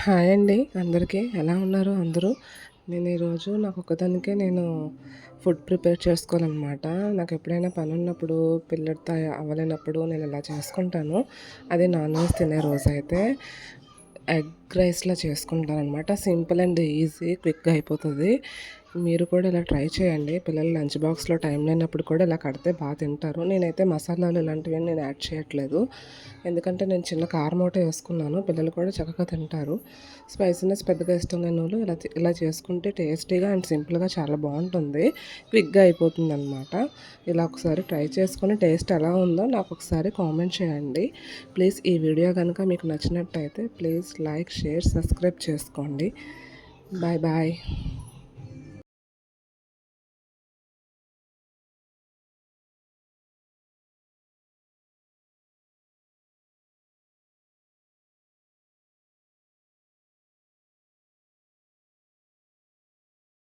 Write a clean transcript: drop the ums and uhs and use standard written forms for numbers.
Hi అండి అందరికీ. ఎలా ఉన్నారు అందరూ? నేను ఈరోజు నాకు ఒక్కదానికే ఫుడ్ ప్రిపేర్ చేసుకోవాలనమాట. నాకు ఎప్పుడైనా పనున్నప్పుడు, పిల్లలతో అవ్వలేనప్పుడు నేను ఇలా చేసుకుంటాను. అది నాన్ వెజ్ తినే రోజైతే ఎగ్ రైస్‌లా చేసుకుంటాననమాట. సింపుల్ అండ్ ఈజీ, క్విక్‌గా అయిపోతది. మీరు కూడా ఇలా ట్రై చేయండి. పిల్లలు లంచ్ బాక్స్‌లో టైం లేనప్పుడు కూడా ఇలా కడితే తింటారు. నేనైతే మసాలాలు ఇలాంటివేమి నేను యాడ్ చేయట్లేదు. ఎందుకంటే నేను చిన్న కారం ఒకటే వేసుకున్నాను. పిల్లలు కూడా చక్కగా తింటారు. స్పైసీనెస్ పెద్దగా ఇష్టం లేనోళ్ళు ఇలా చేసుకుంటే టేస్టీగా అండ్ సింపుల్‌గా చాలా బావుంటుంది. క్విక్‌గా అయిపోతుందనమాట. ఇలా ఒకసారి ట్రై చేసుకొని టేస్ట్ ఎలా ఉందో నాకు ఒకసారి కామెంట్ చేయండి. ప్లీజ్ ఈ వీడియో కనుక మీకు నచ్చినట్టయితే ప్లీజ్ లైక్, షేర్, సబ్స్క్రైబ్ చేసుకోండి. Bye bye.